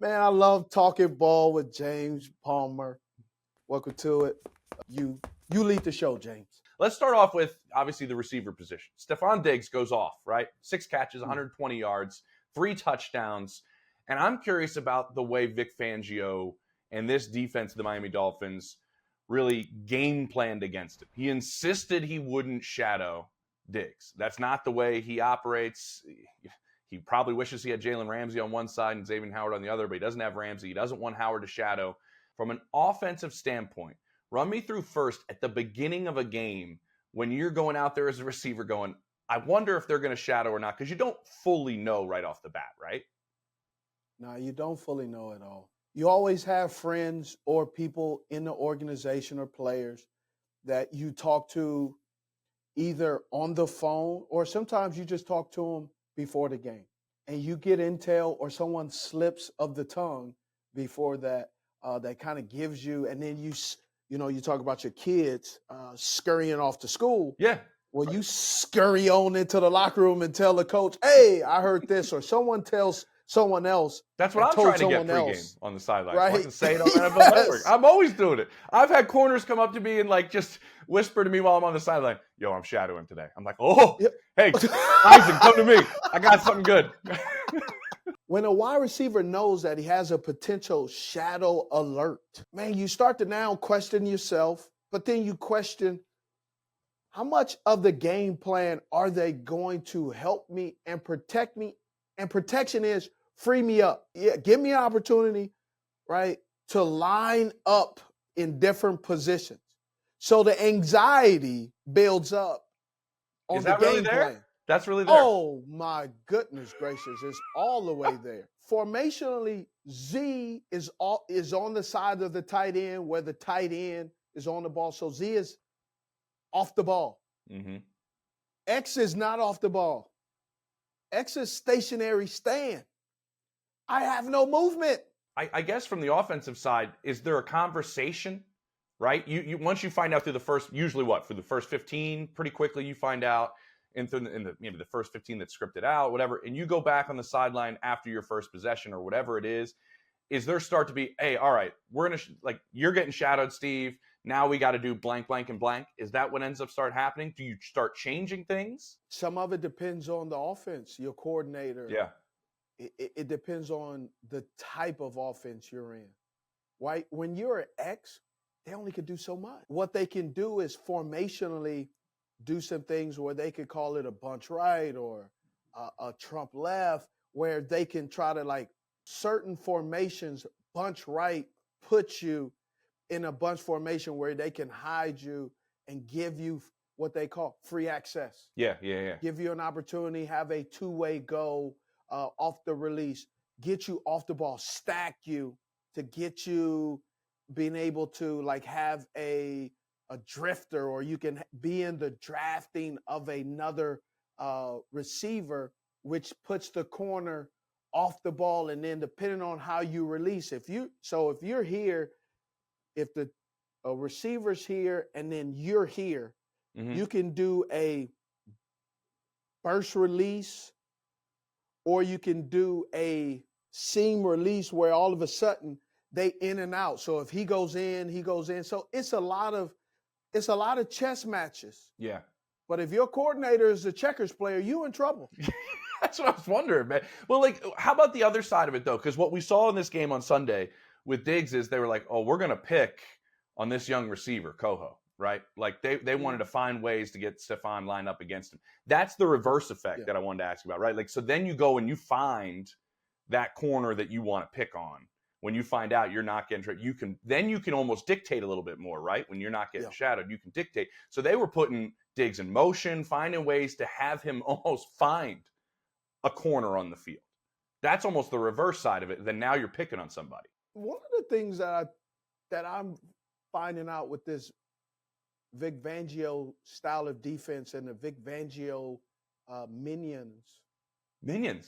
Man, I love talking ball with James Palmer. Welcome to it. You lead the show, James. Let's start off with, obviously, the receiver position. Stefon Diggs goes off, right? 6 catches, 120 yards, 3 touchdowns. And I'm curious about the way Vic Fangio and this defense of the Miami Dolphins really game planned against him. He insisted he wouldn't shadow Diggs. That's not the way he operates. He probably wishes he had Jalen Ramsey on one side and Xavier Howard on the other, but he doesn't have Ramsey. He doesn't want Howard to shadow. From an offensive standpoint, run me through first at the beginning of a game when you're going out there as a receiver going, I wonder if they're going to shadow or not, because you don't fully know right off the bat, right? No, you don't fully know it all. You always have friends or people in the organization or players that you talk to either on the phone or sometimes you just talk to them before the game. And you get intel or someone slips of the tongue before that, that kind of gives you, and then you talk about your kids scurrying off to school. Yeah. Well, you scurry on into the locker room and tell the coach, hey, I heard this, or someone tells someone else. That's what I'm trying to get pregame on the sideline. Right? So I can say it on NFL Network. I'm always doing it. I've had corners come up to me and just whisper to me while I'm on the sideline, yo, I'm shadowing today. I'm like, oh, hey, Isaac, come to me. I got something good. When a wide receiver knows that he has a potential shadow alert, man, you start to now question yourself, but then you question, how much of the game plan are they going to help me and protect me? And protection is free me up. Yeah, give me an opportunity, right, to line up in different positions. So the anxiety builds up on the game plan. That's really there? Oh, my goodness gracious. It's all the way there. Formationally, Z is on the side of the tight end where the tight end is on the ball. So Z is off the ball. Mm-hmm. X is not off the ball. X is stationary stand. I have no movement. I guess from the offensive side, is there a conversation, right? You once you find out through the first, usually for the first 15, pretty quickly you find out, in maybe the first 15 that's scripted out, whatever, and you go back on the sideline after your first possession or whatever it is there start to be, hey, all right, we're going to, you're getting shadowed, Steve. Now we got to do blank, blank, and blank. Is that what ends up start happening? Do you start changing things? Some of it depends on the offense, your coordinator. Yeah. It depends on the type of offense you're in, right? When you're an X, they only can do so much. What they can do is formationally do some things where they could call it a bunch right or a trump left, where they can try to certain formations, bunch right, put you in a bunch formation where they can hide you and give you what they call free access. Yeah. Give you an opportunity, have a two-way go off the release, get you off the ball, stack you to get you being able to have a drifter, or you can be in the drafting of another receiver, which puts the corner off the ball. And then depending on how you release, if you're here, if the receiver's here and then you're here, mm-hmm. you can do a burst release, or you can do a seam release where all of a sudden they in and out. So if he goes in, he goes in. So it's a lot of chess matches. Yeah. But if your coordinator is a checkers player, you in trouble. That's what I was wondering, man. Well, how about the other side of it, though? Because what we saw in this game on Sunday with Diggs is they were like, oh, we're going to pick on this young receiver, Coho, right? They wanted to find ways to get Stefon lined up against him. That's the reverse effect that I wanted to ask you about, right? So then you go and you find that corner that you want to pick on. When you find out you're not getting you can almost dictate a little bit more, right? When you're not getting shadowed, you can dictate. So they were putting Diggs in motion, finding ways to have him almost find a corner on the field. That's almost the reverse side of it. Then now you're picking on somebody. One of the things that I'm finding out with this Vic Fangio style of defense and the Vic Fangio minions,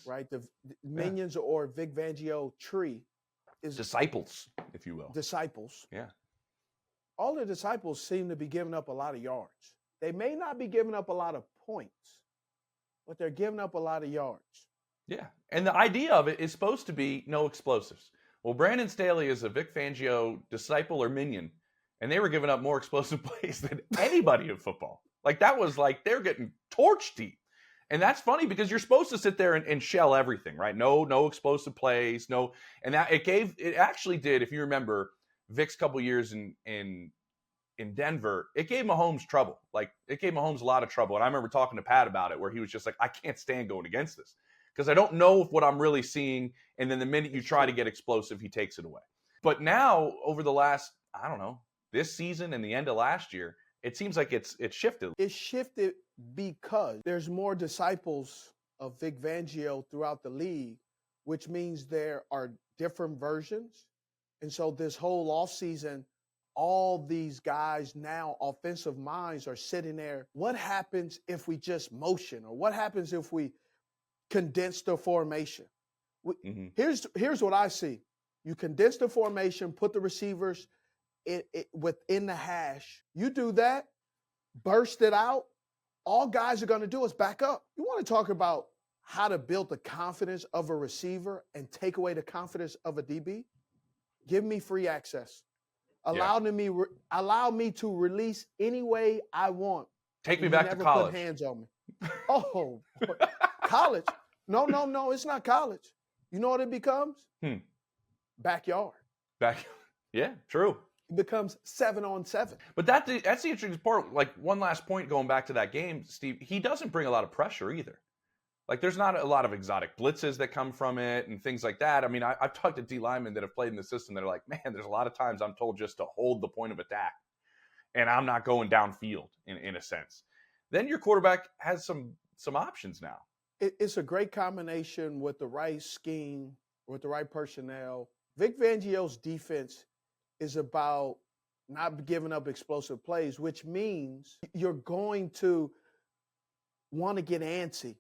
right? The minions or Vic Fangio tree is disciples, if you will. Disciples. Yeah. All the disciples seem to be giving up a lot of yards. They may not be giving up a lot of points, but they're giving up a lot of yards. Yeah. And the idea of it is supposed to be no explosives. Well, Brandon Staley is a Vic Fangio disciple or minion, and they were giving up more explosive plays than anybody in football. Like, that was like they're getting torch deep. And that's funny because you're supposed to sit there and shell everything, right? No explosive plays, no. And that it actually did, if you remember, Vic's couple years in Denver, it gave Mahomes trouble. Like, it gave Mahomes a lot of trouble. And I remember talking to Pat about it, where he was just like, I can't stand going against this because I don't know what I'm really seeing. And then the minute you try to get explosive, he takes it away. But now, over the last, I don't know, this season and the end of last year, it seems like it's shifted. It shifted because there's more disciples of Vic Fangio throughout the league, which means there are different versions. And so this whole offseason, all these guys now, offensive minds, are sitting there. What happens if we just motion? Or what happens if we condense the formation? Here's what I see. You condense the formation, put the receivers within the hash. You do that, burst it out. All guys are going to do is back up. You want to talk about how to build the confidence of a receiver and take away the confidence of a DB? Give me free access. Allow me to release any way I want. Take me back to college. Put hands on me. Oh, college. No, it's not college. You know what it becomes? Backyard. Yeah, true. It becomes 7-on-7. But that's the interesting part. Like, one last point going back to that game, Steve, he doesn't bring a lot of pressure either. Like, there's not a lot of exotic blitzes that come from it and things like that. I mean, I've talked to D linemen that have played in the system that are like, man, there's a lot of times I'm told just to hold the point of attack, and I'm not going downfield in a sense. Then your quarterback has some options now. It's a great combination with the right scheme, with the right personnel. Vic Fangio's defense is about not giving up explosive plays, which means you're going to want to get antsy,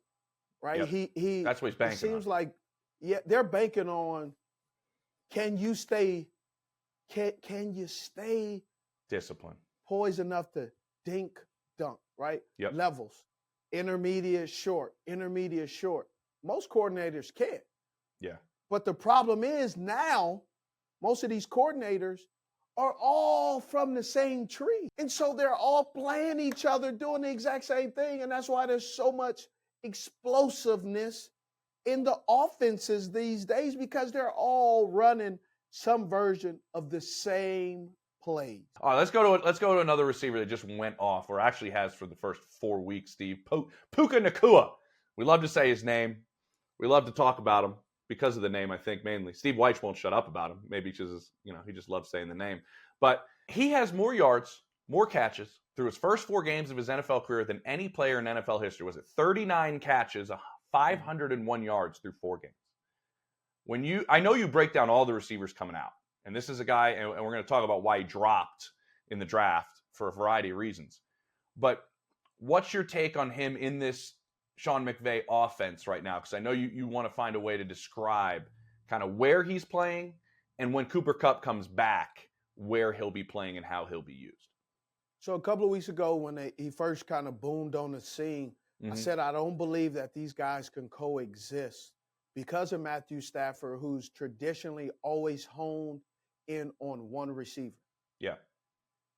right? Yep. He that's what he's banking on. It seems like, they're banking on, can you stay disciplined, poised enough to dink, dunk, right? Yep. Levels, intermediate, short. Most coordinators can't. Yeah. But the problem is now, most of these coordinators are all from the same tree. And so they're all playing each other, doing the exact same thing. And that's why there's so much explosiveness in the offenses these days, because they're all running some version of the same plays. All right, let's go to another receiver that just went off, or actually has for the first 4 weeks, Steve. Puka Nacua. We love to say his name. We love to talk about him. Because of the name, I think, mainly. Steve Weich won't shut up about him. Maybe because, he just loves saying the name. But he has more yards, more catches through his first 4 games of his NFL career than any player in NFL history. Was it 39 catches, 501 yards through 4 games? I know you break down all the receivers coming out. And this is a guy, and we're going to talk about why he dropped in the draft for a variety of reasons. But what's your take on him in this Sean McVay offense right now? Because I know you want to find a way to describe kind of where he's playing, and when Cooper Kupp comes back, where he'll be playing and how he'll be used. So a couple of weeks ago, when he first kind of boomed on the scene, I said, I don't believe that these guys can coexist because of Matthew Stafford, who's traditionally always honed in on one receiver. Yeah.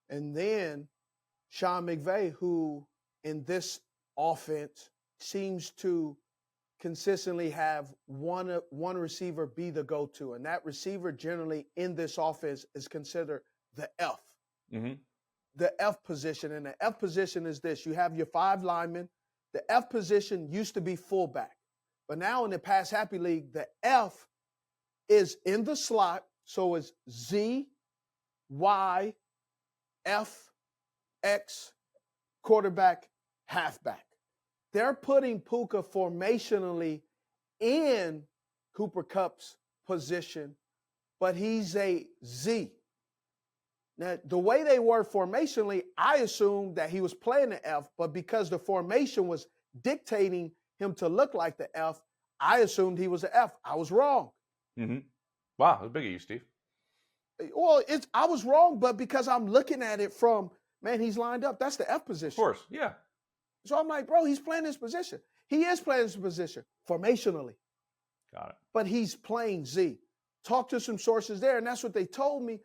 And then Sean McVay, who in this offense seems to consistently have one receiver be the go-to. And that receiver generally in this offense is considered the F. The F position. And the F position is this. You have your 5 linemen. The F position used to be fullback. But now in the Pass Happy League, the F is in the slot. So it's Z, Y, F, X, quarterback, halfback. They're putting Puka formationally in Cooper Kupp's position, but he's a Z. Now, the way they were formationally, I assumed that he was playing the F, but because the formation was dictating him to look like the F, I assumed he was an F. I was wrong. Wow, that's big of you, Steve. Well, I was wrong, but because I'm looking at it from, man, he's lined up. That's the F position. Of course, yeah. So I'm like, bro, he's playing this position. He is playing this position formationally. Got it. But he's playing Z. talked to some sources there, and that's what they told me.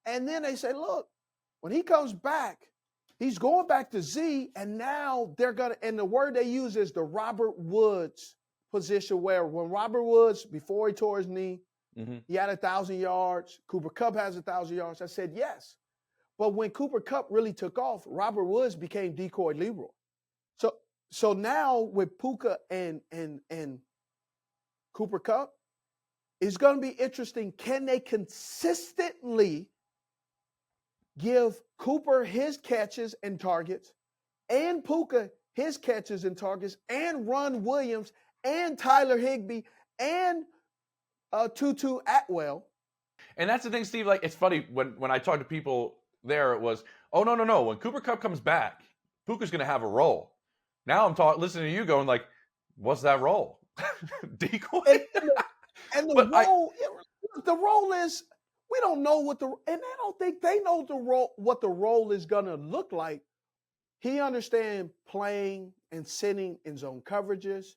And then they say, look, when he comes back, he's going back to Z, and now they're going to, and the word they use is the Robert Woods position, where when Robert Woods, before he tore his knee, he had 1,000 yards. Cooper Kupp has 1,000 yards. I said, yes. But when Cooper Kupp really took off, Robert Woods became decoy Leroy. So now with Puka and Cooper Kupp, it's going to be interesting. Can they consistently give Cooper his catches and targets, and Puka his catches and targets, and Ron Williams and Tyler Higbee and Tutu Atwell? And that's the thing, Steve. Like, it's funny when I talk to people there, it was, oh no. When Cooper Kupp comes back, Puka's going to have a role. Now I'm listening to you going like, what's that role? Decoy. And the role is, we don't know what and I don't think they know what the role is going to look like. He understands playing and sitting in zone coverages,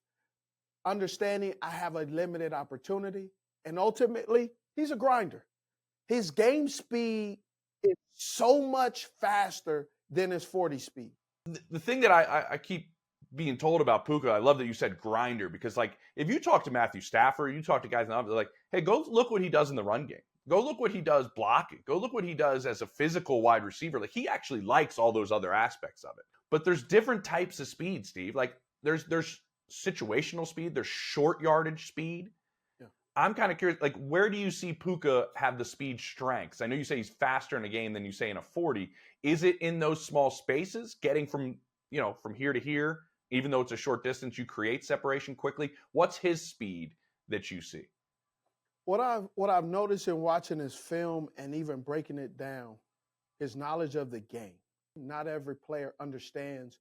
understanding I have a limited opportunity, and ultimately he's a grinder. His game speed is so much faster than his 40 speed. The thing that I keep being told about Puka, I love that you said grinder, because like if you talk to Matthew Stafford, you talk to guys, they're like, hey, go look what he does in the run game. Go look what he does blocking. Go look what he does as a physical wide receiver. Like, he actually likes all those other aspects of it. But there's different types of speed, Steve. Like there's situational speed, there's short yardage speed. Yeah. I'm kind of curious, like, where do you see Puka have the speed strengths? I know you say he's faster in a game than you say in a 40. Is it in those small spaces, getting from here to here? Even though it's a short distance, you create separation quickly. What's his speed that you see? What I've noticed in watching his film and even breaking it down, his knowledge of the game. Not every player understands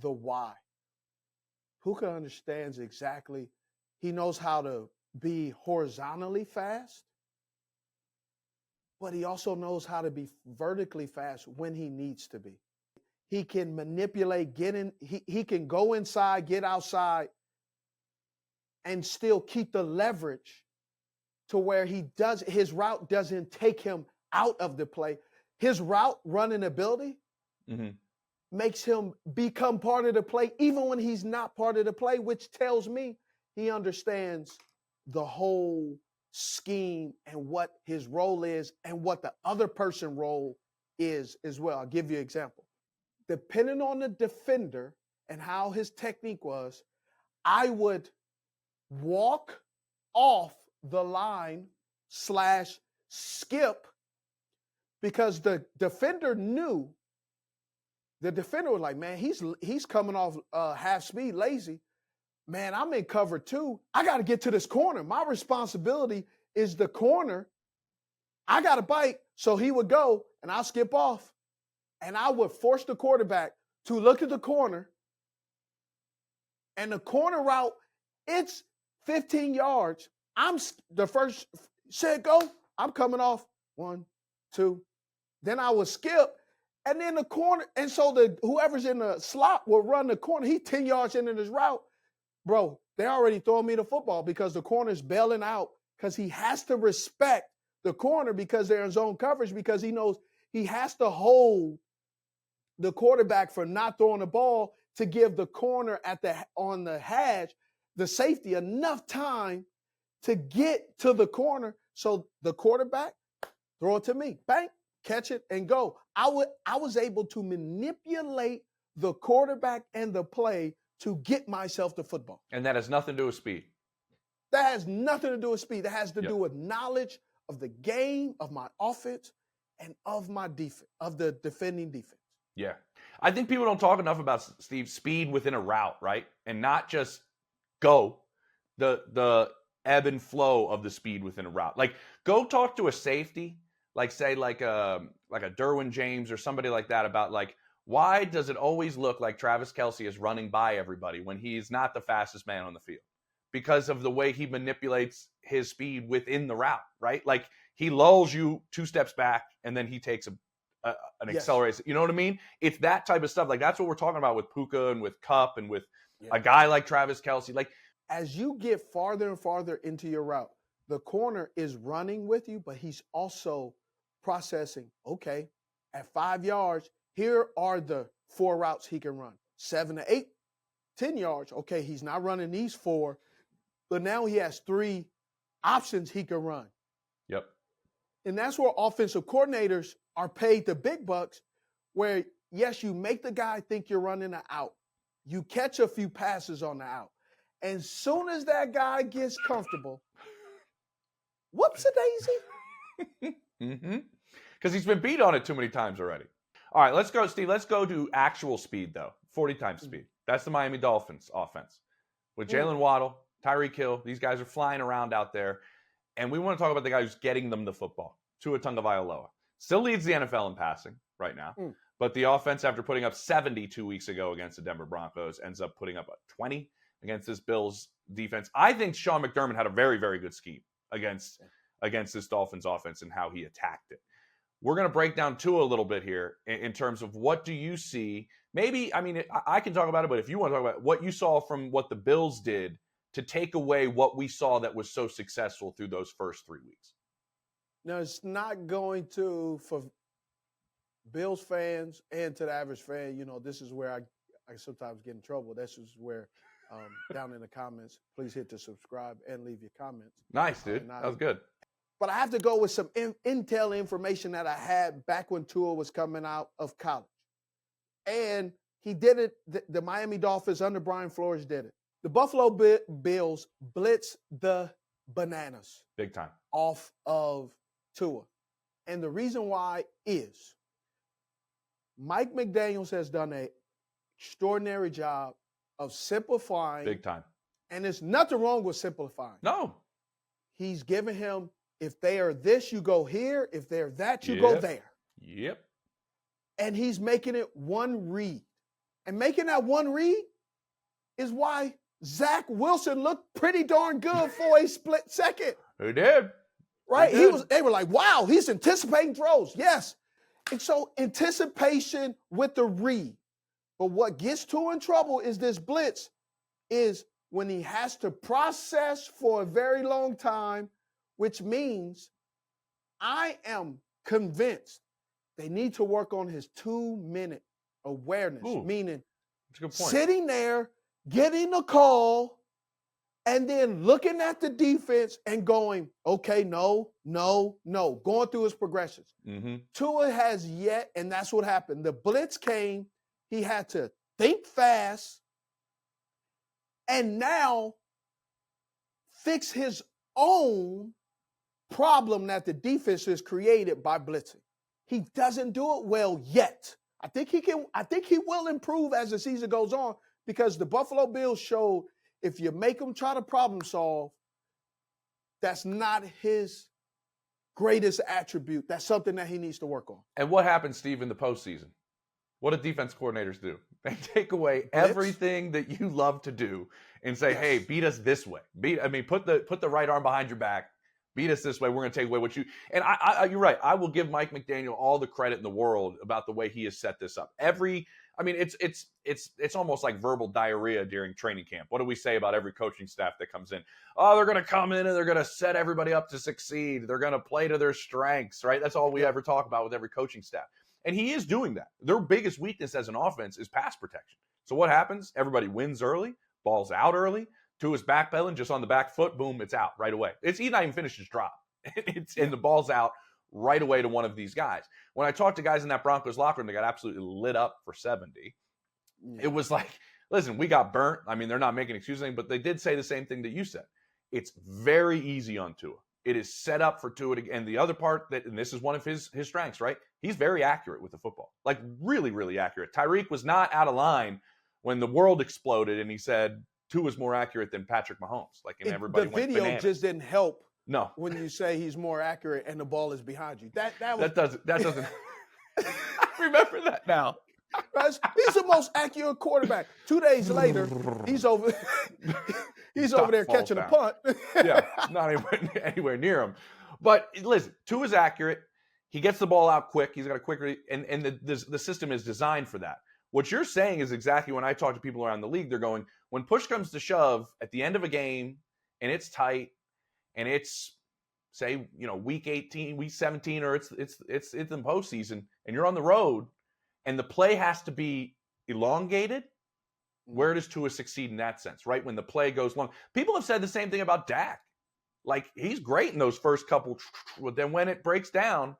the why. Puka understands exactly. He knows how to be horizontally fast, but he also knows how to be vertically fast when he needs to be. He can manipulate, he can go inside, get outside, and still keep the leverage to where his route doesn't take him out of the play. His route running ability makes him become part of the play, even when he's not part of the play, which tells me he understands the whole scheme and what his role is and what the other person's role is as well. I'll give you an example. Depending on the defender and how his technique was, I would walk off the line / skip, because the defender knew. The defender was like, man, he's coming off half speed, lazy. Man, I'm in cover 2. I got to get to this corner. My responsibility is the corner. I got to bite. So he would go, and I'll skip off. And I would force the quarterback to look at the corner. And the corner route, it's 15 yards. I'm the first, said go, I'm coming off 1, 2. Then I would skip. And then the corner, and so whoever's in the slot will run the corner. He's 10 yards into his route. Bro, they already throwing me the football because the corner's bailing out, because he has to respect the corner because they're in zone coverage, because he knows he has to hold the quarterback for not throwing the ball to give the corner on the hedge, the safety, enough time to get to the corner. So the quarterback, throw it to me, bang, catch it and go. I was able to manipulate the quarterback and the play to get myself the football. And that has nothing to do with speed. That has nothing to do with speed. That has to do with knowledge of the game, of my offense, and of my defense, of the defending defense. Yeah. I think people don't talk enough about, Steve, speed within a route, right? And not just go, the ebb and flow of the speed within a route. Like, go talk to a safety, like say like a Derwin James or somebody like that, about like, why does it always look like Travis Kelce is running by everybody when he's not the fastest man on the field? Because of the way he manipulates his speed within the route, right? Like, he lulls you 2 steps back and then he takes an acceleration. You know what I mean? It's that type of stuff. Like, that's what we're talking about with Puka and with Kupp and with a guy like Travis Kelce. Like, as you get farther and farther into your route, the corner is running with you, but he's also processing, okay, at 5 yards, here are the 4 routes he can run. 7 to 8, 10 yards. Okay, he's not running these 4, but now he has 3 options he can run. Yep. And that's where offensive coordinators are paid the big bucks, where, yes, you make the guy think you're running an out. You catch a few passes on the out. And soon as that guy gets comfortable, whoops-a-daisy. Mm-hmm. Because he's been beat on it too many times already. All right, let's go, Steve. Let's go to actual speed, though. 40 times speed. That's the Miami Dolphins offense. With Jalen Waddle, Tyreek Hill, these guys are flying around out there. And we want to talk about the guy who's getting them the football, Tua Tagovailoa. Still leads the NFL in passing right now. But the offense, after putting up 70 2 weeks ago against the Denver Broncos, ends up putting up 20 against this Bills defense. I think Sean McDermott had a very, very good scheme against this Dolphins offense and how he attacked it. We're going to break down Tua a little bit here in terms of what do you see. Maybe, I mean, I can talk about it, but if you want to talk about what you saw from what the Bills did to take away what we saw that was so successful through those first 3 weeks. Now, it's not going to, for Bills fans and to the average fan, you know, this is where I sometimes get in trouble. This is where, down in the comments, please hit the subscribe and leave your comments. Nice, dude. That was good. But I have to go with some intel information that I had back when Tua was coming out of college. And he did it, the Miami Dolphins under Brian Flores did it. The Buffalo Bills blitzed the bananas. Big time. Off of Tua. And the reason why is Mike McDaniels has done an extraordinary job of simplifying. Big time. And there's nothing wrong with simplifying. No. He's given him, if they are this, you go here. If they're that, you go there. Yep. And he's making it one read. And making that one read is why Zach Wilson looked pretty darn good for a split second. He did. Right? They were like, wow, he's anticipating throws. Yes. And so anticipation with the read. But what gets Tua in trouble is this blitz is when he has to process for a very long time, which means I am convinced they need to work on his 2-minute awareness, meaning that's a good point. Sitting there, getting the call, and then looking at the defense and going, okay, no, going through his progressions. Mm-hmm. Tua has yet, and that's what happened. The blitz came. He had to think fast and now fix his own problem that the defense has created by blitzing. He doesn't do it well yet. I think he will improve as the season goes on because the Buffalo Bills showed if you make him try to problem solve, that's not his greatest attribute. That's something that he needs to work on. And what happens, Steve, in the postseason? What do defense coordinators do? They take away everything that you love to do and say, hey, beat us this way. Put the right arm behind your back. Beat us this way. We're going to take away what you – and you're right. I will give Mike McDaniel all the credit in the world about the way he has set this up. It's almost like verbal diarrhea during training camp. What do we say about every coaching staff that comes in? Oh, they're going to come in and they're going to set everybody up to succeed. They're going to play to their strengths, right? That's all we ever talk about with every coaching staff. And he is doing that. Their biggest weakness as an offense is pass protection. So what happens? Everybody wins early, ball's out early. Tua's backpedaling, just on the back foot, boom, it's out right away. He's not even finished his drop. And the ball's out right away to one of these guys. When I talked to guys in that Broncos locker room, they got absolutely lit up for 70. It was like, listen, we got burnt. I mean, they're not making excuses, but they did say the same thing that you said. It's very easy on Tua. It is set up for Tua. And the other part, and this is one of his strengths, right? He's very accurate with the football. Like, really, really accurate. Tyreek was not out of line when the world exploded and he said Tua's more accurate than Patrick Mahomes. Everybody went video bananas. just didn't help. No. When you say he's more accurate and the ball is behind you. That doesn't remember that now. He's the most accurate quarterback. 2 days later, he's over there catching a punt. Yeah, not anywhere near him. But listen, Tua's accurate. He gets the ball out quick. He's got a quick and the system is designed for that. What you're saying is exactly when I talk to people around the league, they're going, when push comes to shove at the end of a game and it's tight and it's say, week 18, week 17, or it's in the postseason, and you're on the road, and the play has to be elongated, where does Tua succeed in that sense, right? When the play goes long. People have said the same thing about Dak. Like, he's great in those first couple, but then when it breaks down,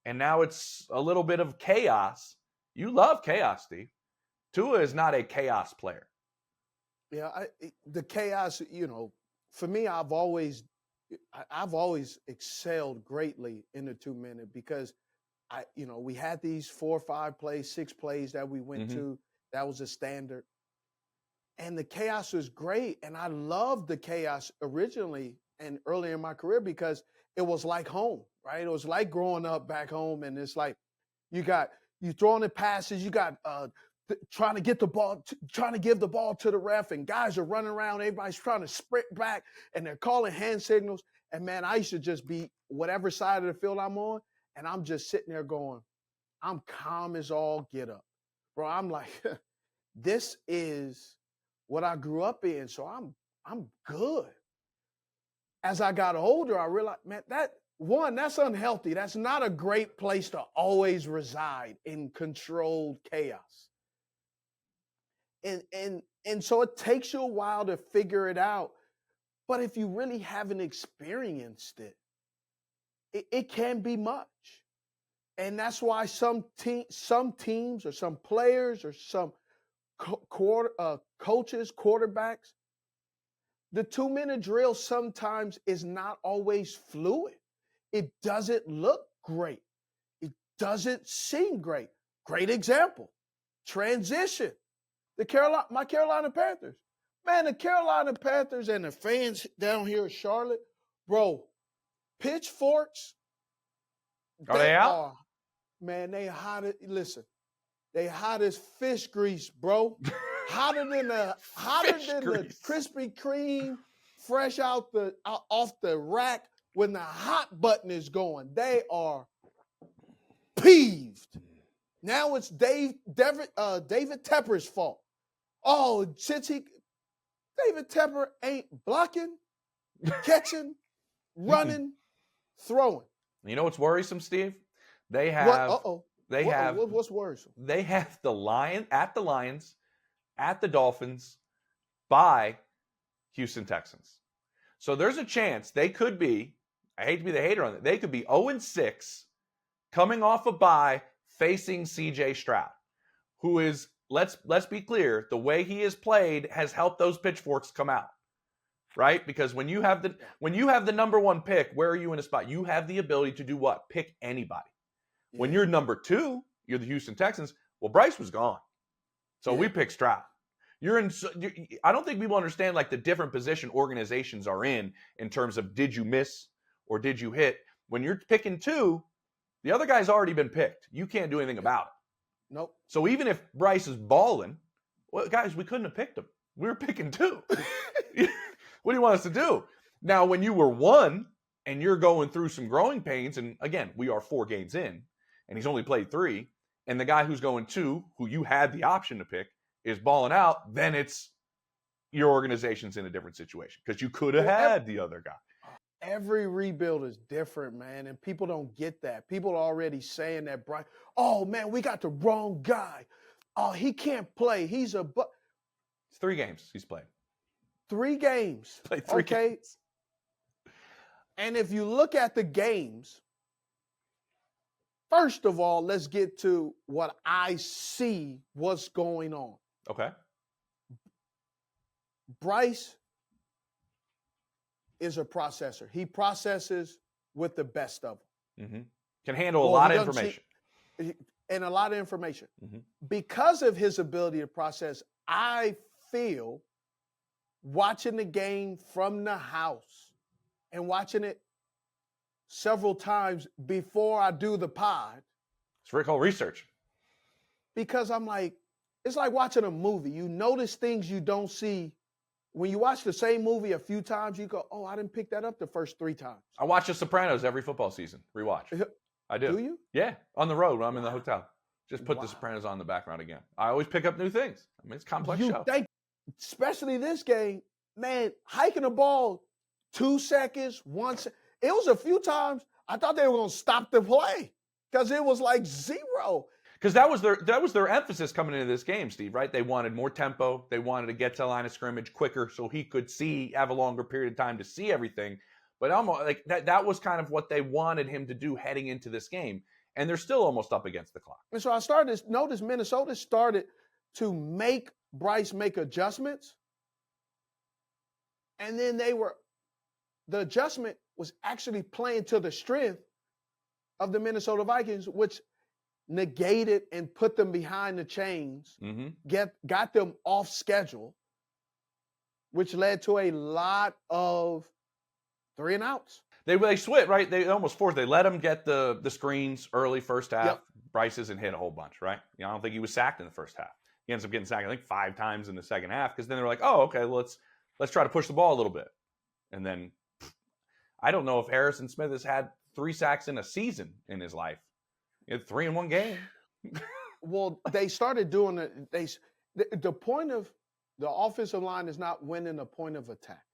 and now it's a little bit of chaos. You love chaos, Steve. Tua is not a chaos player. Yeah, the chaos, for me, I've always excelled greatly in the 2-minute because we had these 4 or 5 plays, 6 plays that we went to. That was a standard. And the chaos was great. And I loved the chaos originally and early in my career because it was like home, right? It was like growing up back home. And it's like you throwing the passes, you got trying to get the ball, trying to give the ball to the ref, and guys are running around. Everybody's trying to sprint back, and they're calling hand signals. And, man, I used to just be whatever side of the field I'm on, and I'm just sitting there going, I'm calm as all get up. Bro, I'm like, this is what I grew up in, so I'm good. As I got older, I realized, man, that's unhealthy. That's not a great place to always reside in controlled chaos. And so it takes you a while to figure it out. But if you really haven't experienced it, it can be much. And that's why some teams or some players or some coaches, quarterbacks, the 2-minute drill sometimes is not always fluid. It doesn't look great. It doesn't seem great. Great example, transition. My Carolina Panthers. Man, the Carolina Panthers and the fans down here in Charlotte, bro, pitchforks. Are they out? Man, they hot. Listen, they hot as fish grease, bro. Hotter than the Krispy Kreme, fresh off the rack when the hot button is going. They are peeved. Now it's David Tepper's fault. Oh, since David Tepper ain't blocking, catching, running, throwing. You know what's worrisome, Steve? They have. What's worrisome? They have the Lions, at the Dolphins, by Houston Texans. So there's a chance they could be. I hate to be the hater on it. They could be 0-6, coming off a bye, facing C.J. Stroud, who is. Let's be clear. The way he has played has helped those pitchforks come out, right? Because when you have the number 1 pick, where are you in a spot? You have the ability to do what? Pick anybody. Yeah. When you're number 2, you're the Houston Texans. Well, Bryce was gone, so we picked Stroud. I don't think people understand like the different position organizations are in terms of did you miss or did you hit. When you're picking 2, the other guy's already been picked. You can't do anything about it. Nope. So even if Bryce is balling, well, guys, we couldn't have picked him. We were picking 2. What do you want us to do? Now, when you were 1 and you're going through some growing pains, and again, we are 4 games in, and he's only played 3, and the guy who's going 2, who you had the option to pick, is balling out, then it's your organization's in a different situation because you could have had the other guy. Every rebuild is different, man, and people don't get that. People are already saying that, Bryce, oh, man, we got the wrong guy. Oh, he can't play. It's 3 games he's played. 3 games. Played 3 games. And if you look at the games, first of all, let's get to what I see what's going on. Okay. Bryce is a processor. He processes with the best of them. Mm-hmm. Can handle a lot of information. And a lot of information. Mm-hmm. Because of his ability to process, I feel watching the game from the house and watching it several times before I do the pod. It's what we call research. Because I'm like, it's like watching a movie. You notice things you don't see. When you watch the same movie a few times, you go, oh, I didn't pick that up the first 3 times. I watch The Sopranos every football season. Rewatch. I do. Do you? Yeah, on the road when I'm in the hotel. Just put The Sopranos on in the background again. I always pick up new things. I mean, it's a complex show. Especially this game, man, hiking the ball 2 seconds, 1 second. It was a few times I thought they were going to stop the play because it was like 0. Because that was their emphasis coming into this game, Steve, right? They wanted more tempo. They wanted to get to the line of scrimmage quicker so he could have a longer period of time to see everything. But almost like that was kind of what they wanted him to do heading into this game. And they're still almost up against the clock. And so I started to notice Minnesota started to make Bryce make adjustments. And then the adjustment was actually playing to the strength of the Minnesota Vikings, which negated and put them behind the chains, got them off schedule, which led to a lot of 3 and outs. They switched, right? They almost forced. They let him get the screens early first half. Yep. Bryce isn't hit a whole bunch, right? I don't think he was sacked in the first half. He ends up getting sacked, I think, 5 times in the second half because then they're like, oh, okay, let's try to push the ball a little bit. And then I don't know if Harrison Smith has had 3 sacks in a season in his life. He had 3 in one game. Well, they started doing it. The point of the offensive line is not winning the point of attack.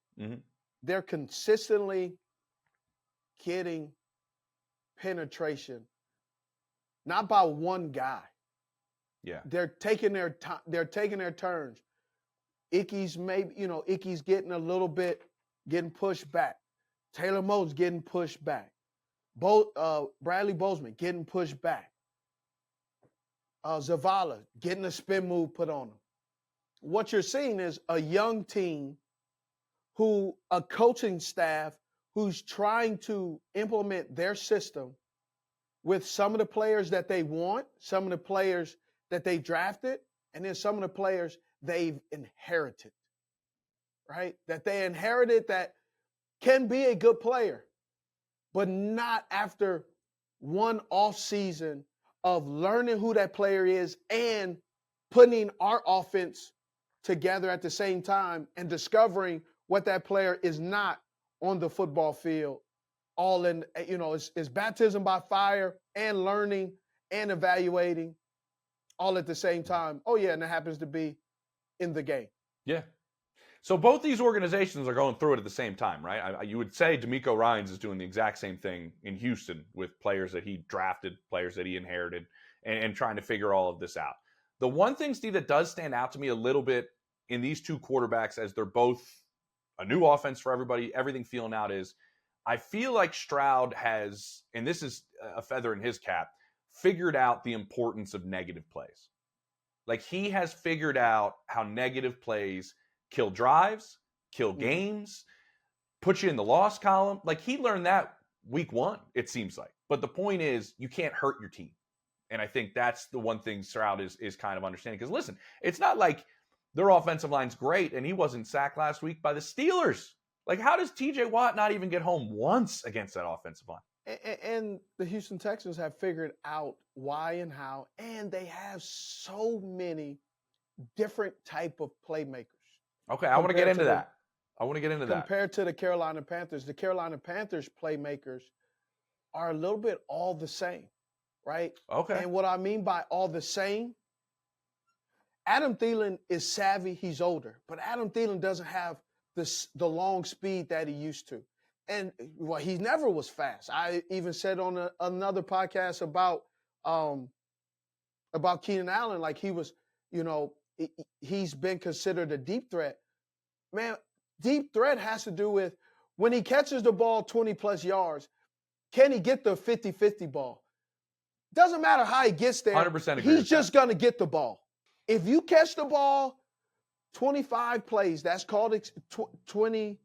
They're consistently getting penetration, not by one guy. Yeah, they're taking their time. They're taking their turns. Icky's getting a little bit, getting pushed back. Taylor Moe's getting pushed back. Bradley Bozeman getting pushed back. Zavala getting a spin move put on him. What you're seeing is a young team a coaching staff who's trying to implement their system with some of the players that they want, some of the players that they drafted, and then some of the players they've inherited, right? That they inherited that can be a good player, but not after one off season of learning who that player is and putting our offense together at the same time and discovering what that player is not on the football field. All in, it's baptism by fire and learning and evaluating all at the same time. Oh, yeah, and it happens to be in the game. Yeah. So both these organizations are going through it at the same time, right? You would say D'Amico Ryans is doing the exact same thing in Houston with players that he drafted, players that he inherited, and trying to figure all of this out. The one thing, Steve, that does stand out to me a little bit in these two quarterbacks, as they're both a new offense for everybody, everything feeling out, is I feel like Stroud has, and this is a feather in his cap, figured out the importance of negative plays. Like, he has figured out how negative plays kill drives, kill games, put you in the loss column. Like, he learned that week 1, it seems like. But the point is, you can't hurt your team. And I think that's the one thing Stroud is kind of understanding. Because listen, it's not like their offensive line's great and he wasn't sacked last week by the Steelers. Like, how does TJ Watt not even get home once against that offensive line? And the Houston Texans have figured out why and how, and they have so many different type of playmakers. Okay, I want to get into that. Compared to the Carolina Panthers playmakers are a little bit all the same, right? Okay. And what I mean by all the same, Adam Thielen is savvy, he's older, but Adam Thielen doesn't have the long speed that he used to. And well, he never was fast. I even said on another podcast about Keenan Allen, like he was, he's been considered a deep threat. Man, deep threat has to do with when he catches the ball 20 plus yards, can he get the 50-50 ball? Doesn't matter how he gets there. 100% agree. He's just going to get the ball. If you catch the ball 25 plays, that's called 20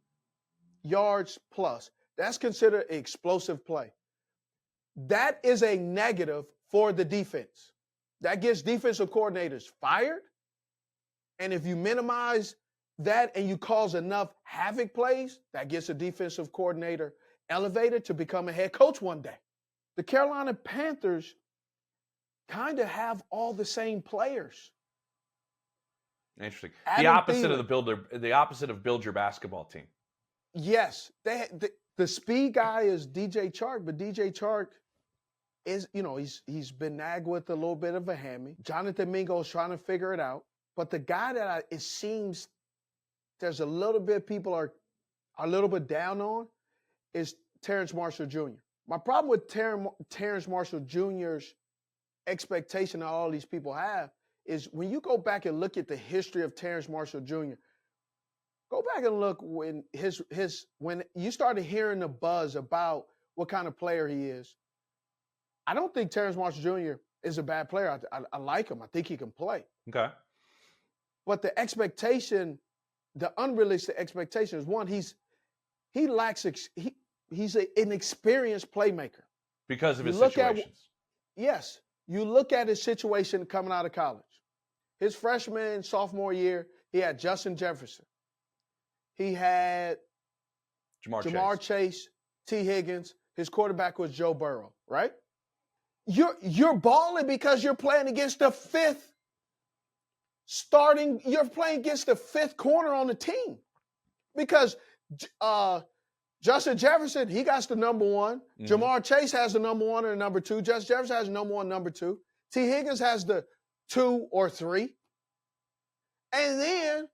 yards plus. That's considered an explosive play. That is a negative for the defense. That gets defensive coordinators fired. And if you minimize that and you cause enough havoc plays, that gets a defensive coordinator elevated to become a head coach one day. The Carolina Panthers kind of have all the same players. Interesting. Adam the opposite Thielen. of build your basketball team. Yes, the speed guy is DJ Chark, but DJ Chark is, he's been nagged with a little bit of a hammy. Jonathan Mingo is trying to figure it out, but the guy that it seems there's a little bit people are a little bit down on is Terrace Marshall Jr. My problem with Terrace Marshall Jr.'s expectation that all these people have is when you go back and look at the history of Terrace Marshall Jr., go back and look when when you started hearing the buzz about what kind of player he is. I don't think Terrace Marshall Jr. is a bad player. I like him. I think he can play. Okay. But the expectation, the unrealistic expectation is one, he's an experienced playmaker. Because of his situations. Yes. You look at his situation coming out of college. His freshman, sophomore year, he had Justin Jefferson. He had Jamar Chase, T. Higgins. His quarterback was Joe Burrow, right? You're balling because you're playing against the you're playing against the fifth corner on the team. Because Justin Jefferson, he got the number one. Mm-hmm. Jamar Chase has the number one and the number two. Justin Jefferson has the number one, number two. T. Higgins has the 2 or 3. And then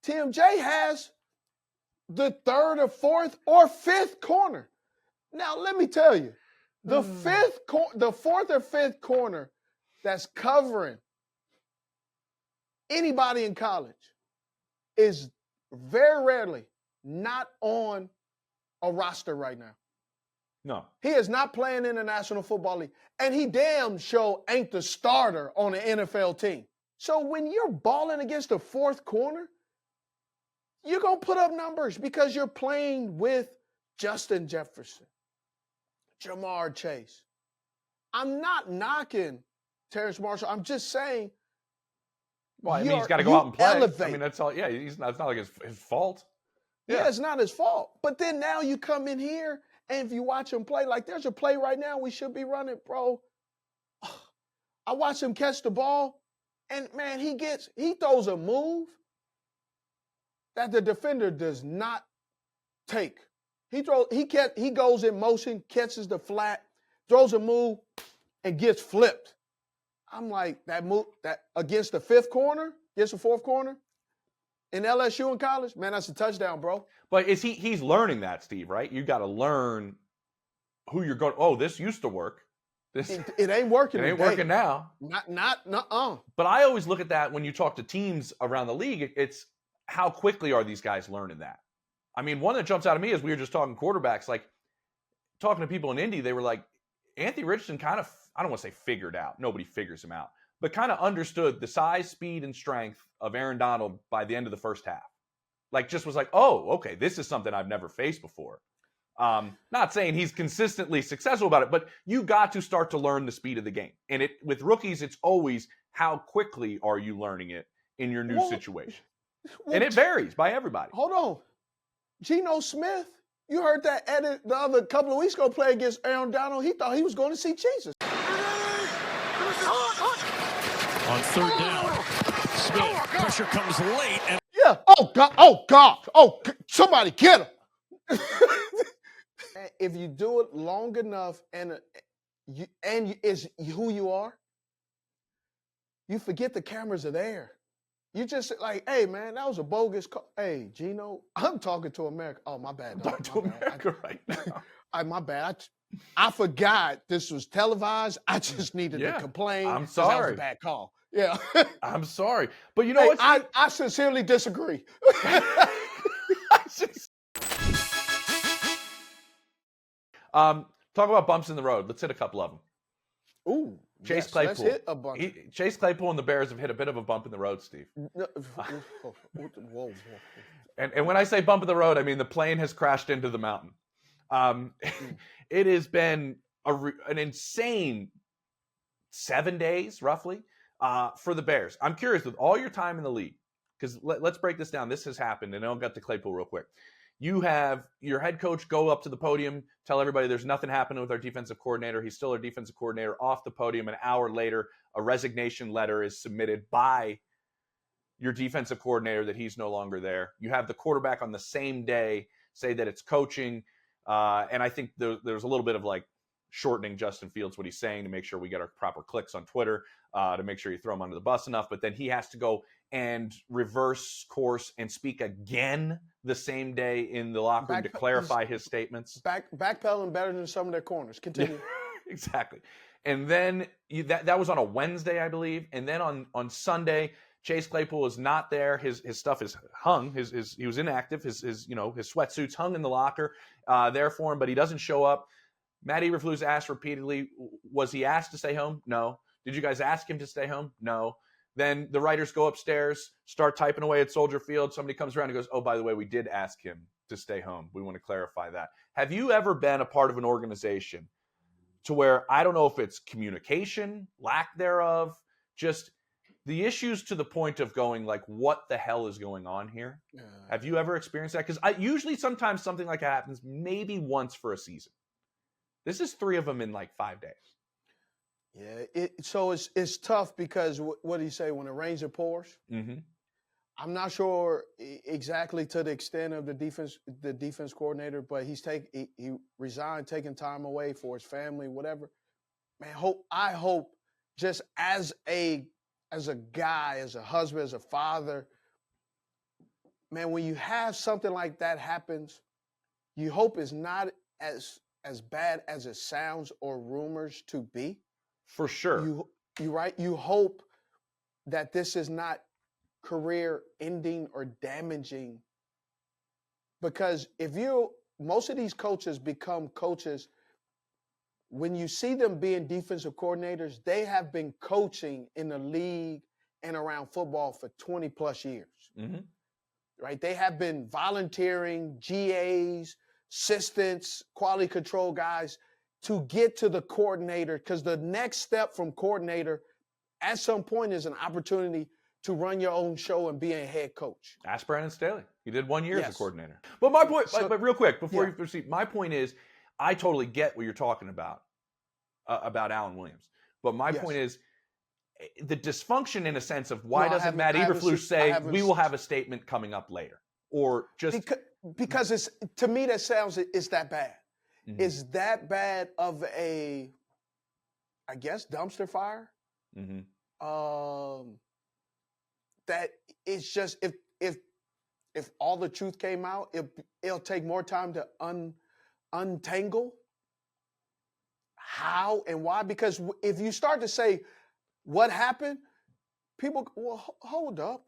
TMJ has the 3rd or 4th or 5th corner. Now, let me tell you, the 4th or 5th corner that's covering anybody in college is very rarely not on a roster right now. No. He is not playing in the National Football League. And he damn sure ain't the starter on an NFL team. So when you're balling against the 4th corner, you're going to put up numbers because you're playing with Justin Jefferson, Jamar Chase. I'm not knocking Terrace Marshall. I'm just saying. Well, I mean, he's got to go out and play. Elevate. I mean, that's all. Yeah, it's not like his fault. Yeah, it's not his fault. But then now you come in here, and if you watch him play, like there's a play right now we should be running, bro. I watch him catch the ball, and man, he throws a move that the defender does not take. He goes in motion, catches the flat, throws a move, and gets flipped. I'm like, that move that against the 5th corner, against the 4th corner in LSU in college, man, that's a touchdown, bro. But he's learning that, Steve, right? You got to learn who you're going. Oh, this used to work. It ain't working. It ain't working now. Not. But I always look at that when you talk to teams around the league. It's how quickly are these guys learning that? I mean, one that jumps out at me is we were just talking quarterbacks, like talking to people in Indy. They were like, Anthony Richardson kind of, I don't want to say figured out. Nobody figures him out. But kind of understood the size, speed, and strength of Aaron Donald by the end of the first half. Like, just was like, oh, okay, this is something I've never faced before. Not saying he's consistently successful about it, but you got to start to learn the speed of the game. And with rookies, it's always how quickly are you learning it in your new situation. And it varies by everybody. Hold on. Geno Smith, you heard that edit the other couple of weeks ago play against Aaron Donald. He thought he was going to see Jesus. On 3rd down, Smith, pressure comes late. And yeah. Oh, God. Somebody get him. If you do it long enough and is who you are, you forget the cameras are there. You just like, hey, man, that was a bogus call. Hey, Gino, I'm talking to America. Oh, my bad. I'm talking to America right now. My bad. I forgot this was televised. I just needed to complain. I'm sorry. That was a bad call. Yeah. I'm sorry. But you know what? I sincerely disagree. Talk about bumps in the road. Let's hit a couple of them. Ooh. Chase Claypool. Let's hit a bunch. Chase Claypool and the Bears have hit a bit of a bump in the road, Steve. Whoa. And when I say bump in the road, I mean the plane has crashed into the mountain. It has been an insane 7 days, roughly, for the Bears. I'm curious, with all your time in the league, because let's break this down. This has happened, and I'll get to Claypool real quick. You have your head coach go up to the podium, tell everybody there's nothing happening with our defensive coordinator. He's still our defensive coordinator. Off the podium, an hour later, a resignation letter is submitted by your defensive coordinator that he's no longer there. You have the quarterback on the same day say that it's coaching. And I think there's a little bit of like shortening Justin Fields what he's saying to make sure we get our proper clicks on Twitter, to make sure you throw him under the bus enough. But then he has to go and reverse course and speak again the same day in the locker room to clarify his statements. Backpedaling better than some of their corners. Continue. Exactly. And then that was on a Wednesday, I believe. And then on Sunday, Chase Claypool is not there. His stuff is hung. He was inactive. His sweatsuit's hung in the locker there for him, but he doesn't show up. Matt Eberflus asked repeatedly, was he asked to stay home? No. Did you guys ask him to stay home? No. Then the writers go upstairs, start typing away at Soldier Field. Somebody comes around and goes, oh, by the way, we did ask him to stay home. We want to clarify that. Have you ever been a part of an organization to where, I don't know if it's communication, lack thereof, just the issues to the point of going like, what the hell is going on here? Have you ever experienced that? Because usually sometimes something like that happens maybe once for a season. This is 3 of them in like 5 days. Yeah, so it's tough because what do you say, when it rains, it pours? Mm-hmm. I'm not sure exactly to the extent of the defense coordinator, but he resigned, taking time away for his family, whatever. Man, I hope just as a guy, as a husband, as a father, man, when you have something like that happens, you hope it's not as bad as it sounds or rumors to be. For sure. You hope that this is not career ending or damaging, because most of these coaches become coaches when you see them being defensive coordinators. They have been coaching in the league and around football for 20 plus years. Mm-hmm. Right? They have been volunteering, GAs, assistants, quality control guys to get to the coordinator, because the next step from coordinator at some point is an opportunity to run your own show and be a head coach. Ask Brandon Staley. He did 1 year as a coordinator. But my point, but real quick, before you proceed, my point is, I totally get what you're talking about Alan Williams. But my point is, the dysfunction in a sense of why doesn't Matt Eberflus say, we will have a statement coming up later? Or just... Because it's, to me, that sounds, it's that bad. Mm-hmm. It's that bad of a, I guess, dumpster fire. Mm-hmm. That it's just, if all the truth came out, it'll take more time to untangle how and why. Because if you start to say what happened, people, well, hold up.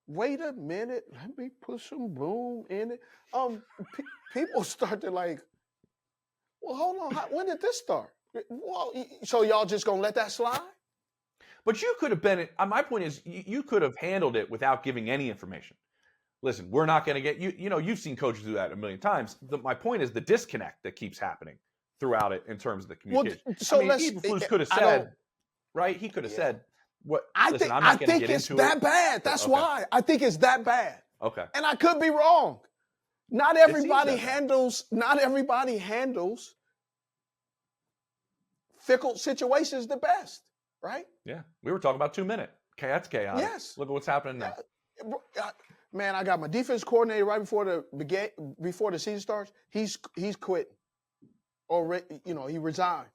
Wait a minute. Let me put some boom in it. People start to like, well, hold on. When did this start? Well, so y'all just gonna let that slide? But you could have been, my point is, you could have handled it without giving any information. Listen, we're not going to get, you've seen coaches do that a million times. My point is the disconnect that keeps happening throughout it in terms of the communication. Well, so Eberflus could have said, right? He could have said, "What? I'm not going to get into it." I think it's that bad. That's why. I think it's that bad. Okay. And I could be wrong. Not everybody handles fickle situations the best, right? Yeah. We were talking about 2 minute. That's chaos. Yes. Look at what's happening now. Man, I got my defense coordinator right before the season starts. He's quitting, or he resigns.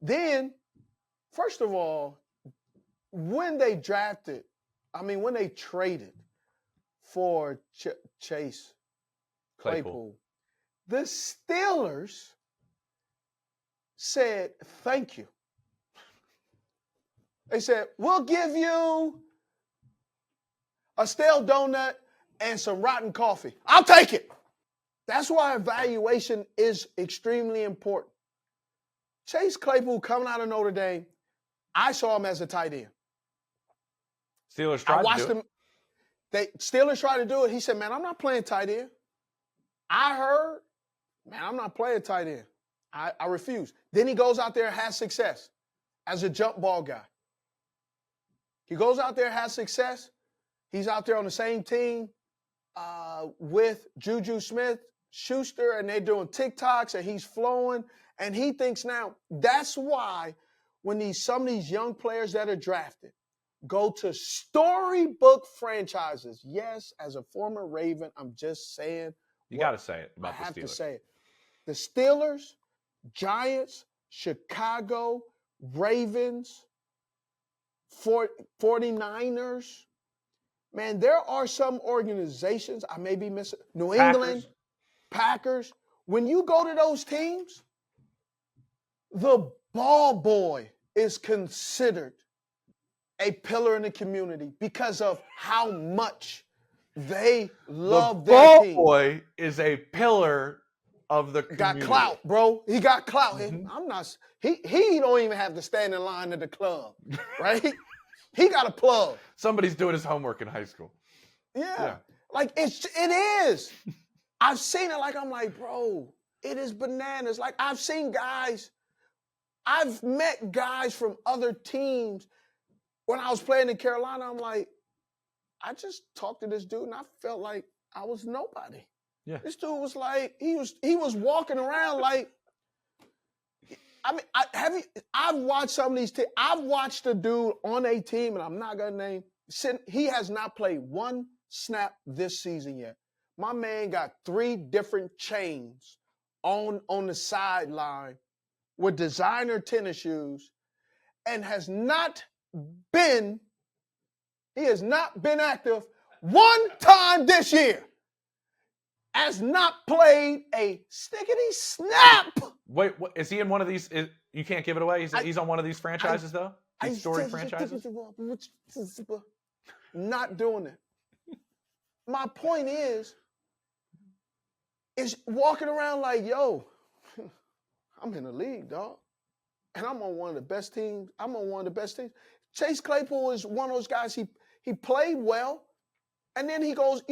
Then, first of all, when they traded for Chase Claypool, the Steelers said thank you. They said, we'll give you a stale donut and some rotten coffee. I'll take it. That's why evaluation is extremely important. Chase Claypool coming out of Notre Dame, I saw him as a tight end. Steelers tried to do it. Steelers tried to do it. He said, man, I'm not playing tight end. I heard, man, I'm not playing tight end. I refuse. Then he goes out there and has success as a jump ball guy. He goes out there and has success. He's out there on the same team with Juju Smith-Schuster, and they're doing TikToks, and he's flowing. And he thinks now, that's why when some of these young players that are drafted go to storybook franchises. Yes, as a former Raven, I'm just saying. You got to say it about the Steelers. I have to say it. The Steelers Giants, Chicago, Ravens, 49ers. Man, there are some organizations, I may be missing, New England, Packers. When you go to those teams, the ball boy is considered a pillar in the community because of how much they love their ball team. Boy is a pillar of the community. Got clout, bro. He got clout. Mhm. I'm not. He don't even have to stand in line at the club, right? He got a plug. Somebody's doing his homework in high school. Yeah. Like it is. I've seen it. Like I'm like, bro, it is bananas. Like I've met guys from other teams. When I was playing in Carolina, I'm like, I just talked to this dude and I felt like I was nobody. Yeah. This dude was like, he was walking around like, I mean, I've watched some of these teams. I've watched a dude on a team, and I'm not going to name, he has not played one snap this season yet. My man got 3 different chains on the sideline with designer tennis shoes and he has not been active one time this year. Has not played a stickity snap. Wait, what, is he in one of these? You can't give it away? He's on one of these franchises, though? These storied franchises? Not doing it. My point is walking around like, yo, I'm in the league, dog. And I'm on one of the best teams. Chase Claypool is one of those guys, he played well. And then he goes,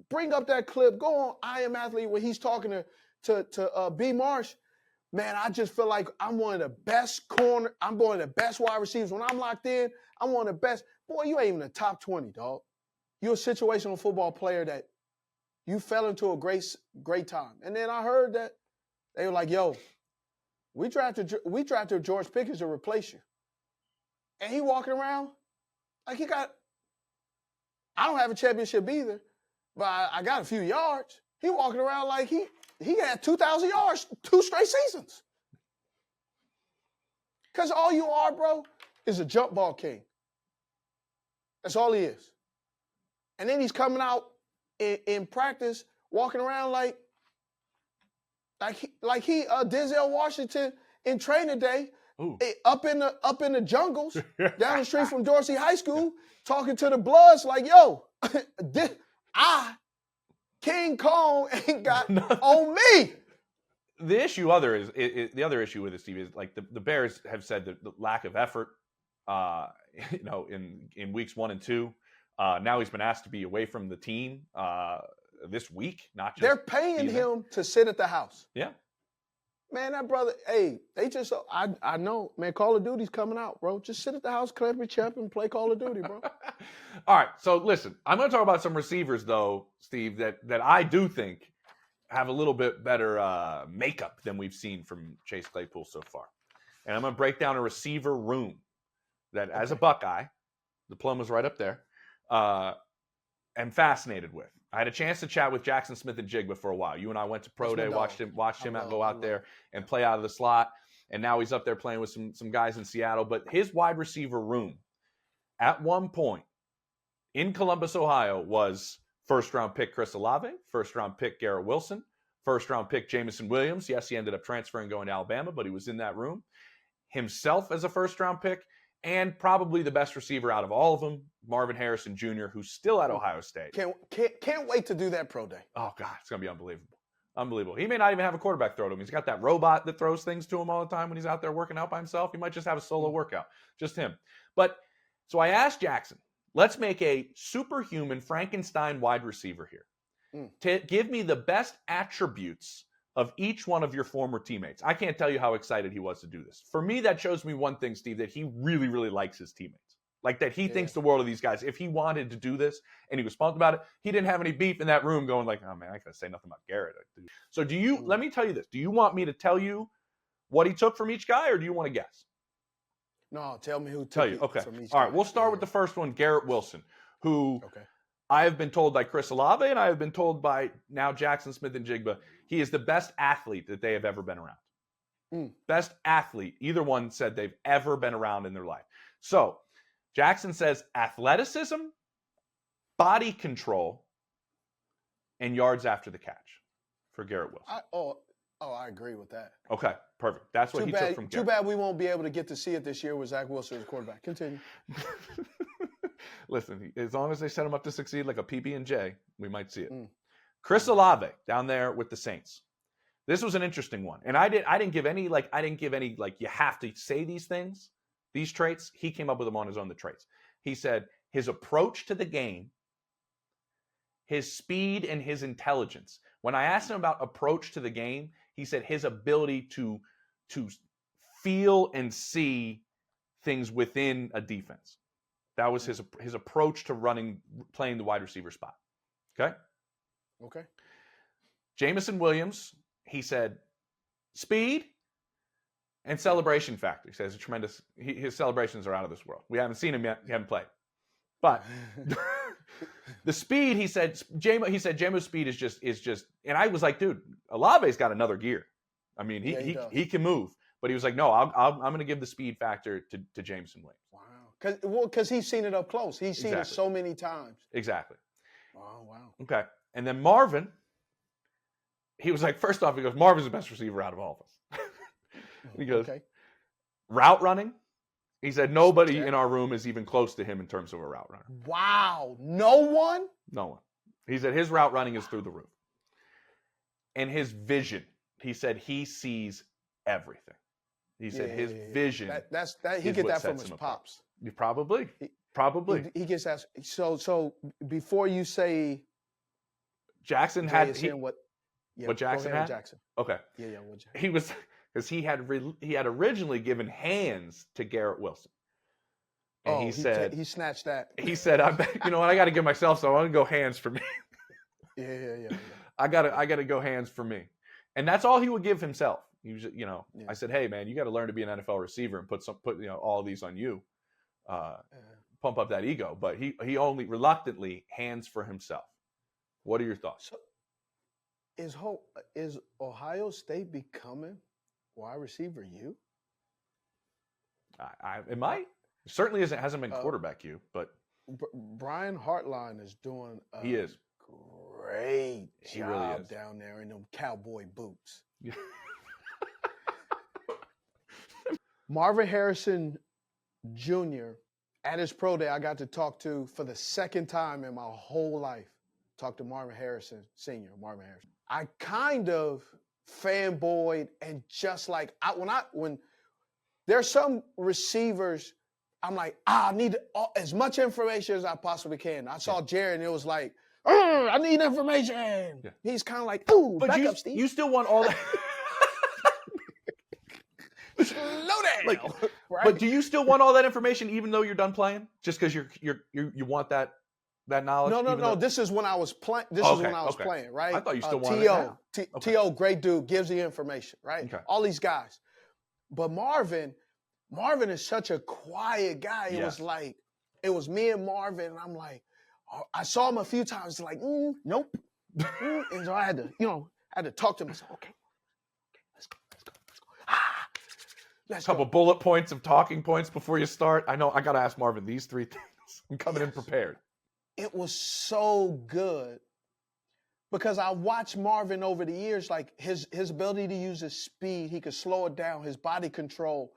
bring up that clip, go on I Am Athlete where he's talking to B. Marsh. Man, I just feel like I'm one of the best I'm one of the best wide receivers. When I'm locked in, I'm one of the best. Boy, you ain't even in the top 20, dog. You're a situational football player that you fell into a great time. And then I heard that they were like, yo, we drafted George Pickens to replace you. And he walking around like I don't have a championship either, but I got a few yards. He walking around like he had 2,000 yards 2 straight seasons. Because all you are, bro, is a jump ball king. That's all he is. And then he's coming out in practice, walking around like he Denzel Washington in training day, up in the jungles, down the street from Dorsey High School, talking to the Bloods like, yo, King Kong ain't got on me. The other issue with this, Steve, is like the Bears have said that the lack of effort, in weeks 1 and 2. Now he's been asked to be away from the team this week. Not just they're paying him to sit at the house. Yeah, man, that brother. Hey, I know, man. Call of Duty's coming out, bro. Just sit at the house, clamp your chip, and play Call of Duty, bro. All right. So listen, I'm going to talk about some receivers though, Steve, that I do think have a little bit better makeup than we've seen from Chase Claypool so far. And I'm going to break down a receiver room that, as a Buckeye, diploma's right up there, am fascinated with. I had a chance to chat with Jackson Smith-Njigba for a while. You and I went to Pro Day, watched him go out there and play out of the slot. And now he's up there playing with some guys in Seattle. But his wide receiver room, at one point in Columbus, Ohio, was first-round pick Chris Olave, first-round pick Garrett Wilson, first-round pick Jameson Williams. Yes, he ended up transferring, going to Alabama, but he was in that room. Himself as a first-round pick, and probably the best receiver out of all of them, Marvin Harrison Jr., who's still at Ohio State. Can't wait to do that pro day. Oh, God, it's going to be unbelievable. Unbelievable. He may not even have a quarterback throw to him. He's got that robot that throws things to him all the time when he's out there working out by himself. He might just have a solo workout, just him. But so I asked Jackson, let's make a superhuman Frankenstein wide receiver here. Give me the best attributes of each one of your former teammates. I can't tell you how excited he was to do this. For me, that shows me one thing, Steve, that he really, really likes his teammates. Like that he thinks the world of these guys. If he wanted to do this and he was pumped about it, he didn't have any beef in that room going like, oh, man, I can't say nothing about Garrett. So let me tell you this. Do you want me to tell you what he took from each guy, or do you want to guess? No, tell me who took tell you. Okay. From each All right, guy. we'll start with the first one, Garrett Wilson, who I have been told by Chris Olave and I have been told by now Jackson Smith-Njigba, he is the best athlete that they have ever been around. Best athlete, either one said they've ever been around in their life. So Jackson says athleticism, body control, and yards after the catch for Garrett Wilson. I agree with that. Okay, perfect. That's what he took from Garrett. Too bad we won't be able to get to see it this year with Zach Wilson as quarterback. Continue. Listen, as long as they set him up to succeed like a PB&J, we might see it. Chris Olave down there with the Saints. This was an interesting one. And I didn't give any you have to say these things, these traits. He came up with them on his own, the traits. He said his approach to the game, his speed, and his intelligence. When I asked him about approach to the game, he said his ability to feel and see things within a defense. That was his approach to playing the wide receiver spot. Okay? Okay. Jamison Williams, he said speed and celebration factor. He says his celebrations are out of this world. We haven't seen him yet. He hasn't played. But the speed, he said Jamo's speed is just, and I was like, dude, Olave's got another gear. I mean, he can move. But he was like, no, I'm going to give the speed factor to Jamison Williams. Wow. Because he's seen it up close. He's seen it so many times. Exactly. Wow. Okay. And then Marvin, he was like, first off, he goes, Marvin's the best receiver out of all of us. He goes, okay. Route running. He said nobody in our room is even close to him in terms of a route runner. Wow. No one? No one. He said his route running is through the roof. And his vision, he said he sees everything. He said his vision. He get that from his pops. Probably. He gets that. So before you say Jackson had what Jackson had? Jackson. Okay. Yeah. He was because he had originally given hands to Garrett Wilson. And he said he snatched that. He said, "I bet you know what? I got to give myself, so I'm gonna go hands for me." Yeah. I gotta go hands for me, and that's all he would give himself. He was, I said, "Hey, man, you got to learn to be an NFL receiver and put all these on you, pump up that ego." But he only reluctantly hands for himself. What are your thoughts? So, is Ohio State becoming wide receiver you? It might. Certainly hasn't been quarterback you, but Brian Hartline is doing he is great he job really is. Down there in them cowboy boots. Marvin Harrison Jr. at his pro day, I got to talk to for the second time in my whole life. Talked to Marvin Harrison Sr. Marvin Harrison. I kind of fanboyed and just like when there's some receivers, I'm like, I need as much information as I possibly can. I saw Jared and it was like, I need information. Yeah. He's kind of like, ooh, but back up, Steve. You still want all that. Slow down. Right? But do you still want all that information even though you're done playing? Just because you want that knowledge? No. This is when I was playing. Playing, right? I thought you still wanted it. T.O., great dude, gives the information, right? Okay. All these guys. But Marvin is such a quiet guy. It was me and Marvin, and I'm like, I saw him a few times, like, nope. And so I had to talk to him. I said, okay, let's go. Let's go. Bullet points of talking points before you start. I know I got to ask Marvin these 3 things. I'm coming in prepared. It was so good because I watched Marvin over the years, like his ability to use his speed, he could slow it down, his body control,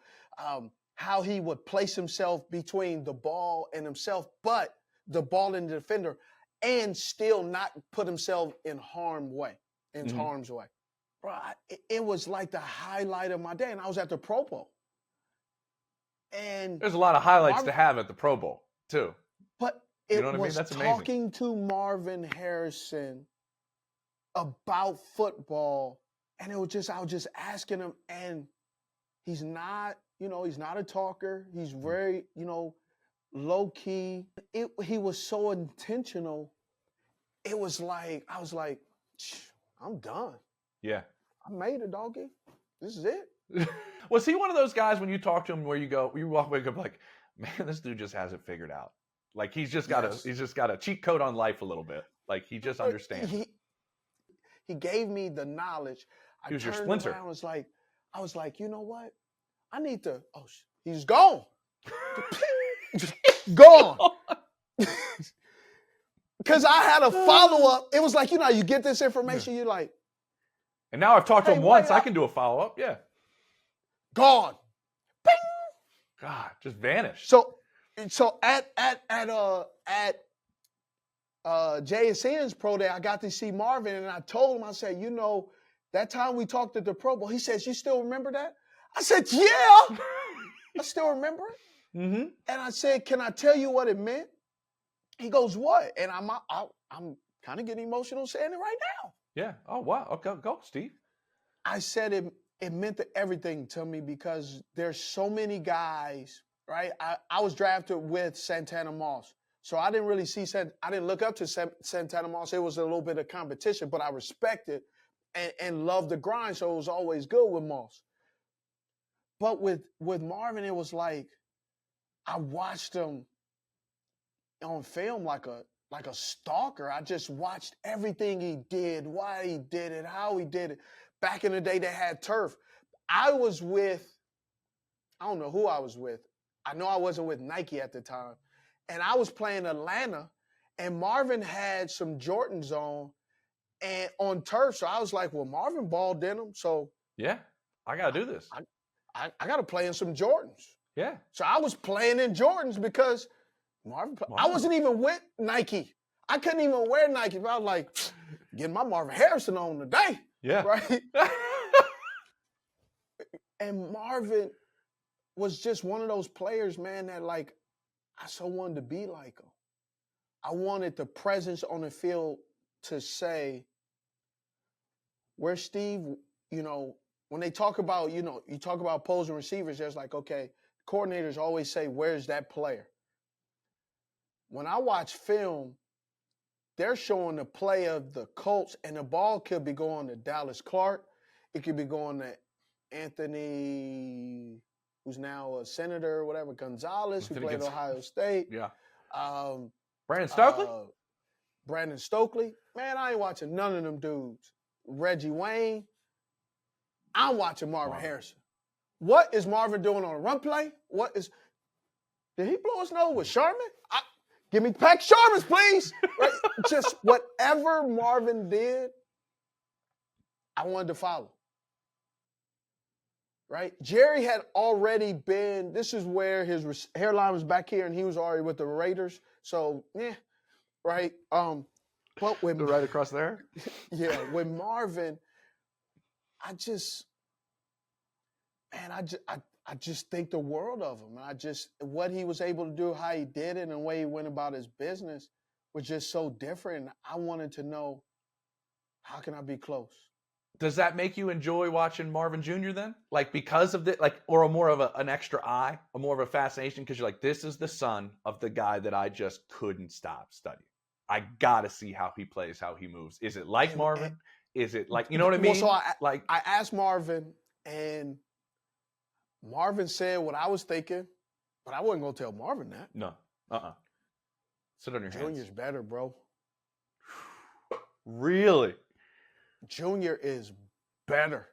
how he would place himself between the ball and himself, but the ball and the defender, and still not put himself in harm's way. Bro, it was like the highlight of my day, and I was at the Pro Bowl. And there's a lot of highlights to have at the Pro Bowl, too. But it was talking to Marvin Harrison about football, and I was just asking him, and he's not a talker. He's very, low key. He was so intentional. It was like, I was like, I'm done. Yeah. I made it, doggy. This is it. Was he one of those guys when you talk to him where you walk away and go like, man, this dude just has it figured out. Like he's just got a cheat code on life a little bit. Like he just understands. He gave me the knowledge. He was your splinter. I was like, I was like, you know what? I need to. Oh, he's gone. Just gone. Because I had a follow-up. It was like, you know, you get this information, you're like. And now I've talked to Hey, him once. wait, I can do a follow-up. Yeah. Gone. Bing. God, just vanished. So at JSN's pro day, I got to see Marvin, and I told him, I said, you know, that time we talked at the Pro Bowl, he says, you still remember that? I said, yeah, I still remember it. Mm-hmm. And I said, can I tell you what it meant? He goes, what? And I'm kind of getting emotional saying it right now. Yeah. Oh, wow. Okay, go, Steve. I said it meant everything to me because there's so many guys, right? I was drafted with Santana Moss. So I didn't really I didn't look up to Santana Moss. It was a little bit of competition, but I respected and loved the grind. So it was always good with Moss. But with Marvin, it was like I watched him on film like a stalker. I just watched everything he did, why he did it, how he did it. Back in the day, they had turf. I don't know who I was with. I know I wasn't with Nike at the time. And I was playing Atlanta, and Marvin had some Jordans on turf. So I was like, well, Marvin balled in them. So yeah, I got to do this. I got to play in some Jordans. Yeah. So I was playing in Jordans because Marvin. I wasn't even with Nike. I couldn't even wear Nike. But I was like, getting my Marvin Harrison on today. Yeah. Right? And Marvin was just one of those players, man, that like I so wanted to be like him. I wanted the presence on the field to say, where's Steve? You know, when they talk about, you know, you talk about opposing receivers, there's like, okay, coordinators always say, where's that player? When I watch film, they're showing the play of the Colts, and the ball could be going to Dallas Clark. It could be going to Anthony, who's now a senator or whatever, Gonzalez, who played Ohio State. Yeah. Brandon Stokely? Brandon Stokely. Man, I ain't watching none of them dudes. Reggie Wayne. I'm watching Marvin Harrison. What is Marvin doing on a run play? Did he blow his nose with Sharman? Give me Pack Sharmans, please. Right? Just whatever Marvin did, I wanted to follow. Right? Jerry had already been, this is where his hairline was back here, and he was already with the Raiders. So, yeah, right? But when right across there? Yeah, with Marvin, I just think the world of him. What he was able to do, how he did it, and the way he went about his business was just so different. I wanted to know, how can I be close? Does that make you enjoy watching Marvin Jr. then? Like because of or more of an extra eye, or more of a fascination because you're like, this is the son of the guy that I just couldn't stop studying. I got to see how he plays, how he moves. Is it like Marvin? Is it like, you know what I mean? Well, so I asked Marvin, and Marvin said what I was thinking, but I wasn't going to tell Marvin that. No. Sit on your hands. Junior's better, bro. Really? Junior is better.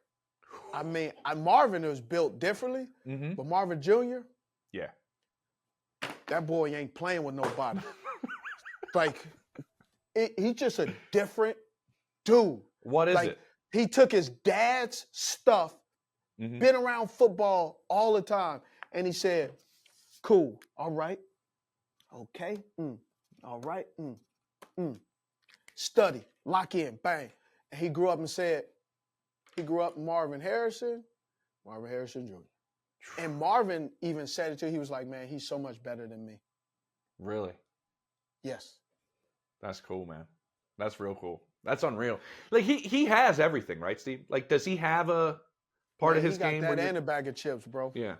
I mean, Marvin was built differently, but Marvin Jr., yeah, that boy ain't playing with nobody. Like, he's just a different dude. What is it? He took his dad's stuff, been around football all the time, and he said, cool, all right, okay, all right, study, lock in, bang. And he grew up Marvin Harrison Jr. And Marvin even said it too. He was like, man, he's so much better than me. Really? Yes. That's cool, man. That's real cool. That's unreal. Like he has everything, right, Steve? Like, does he have a part of his game? He got that and a bag of chips, bro. Yeah.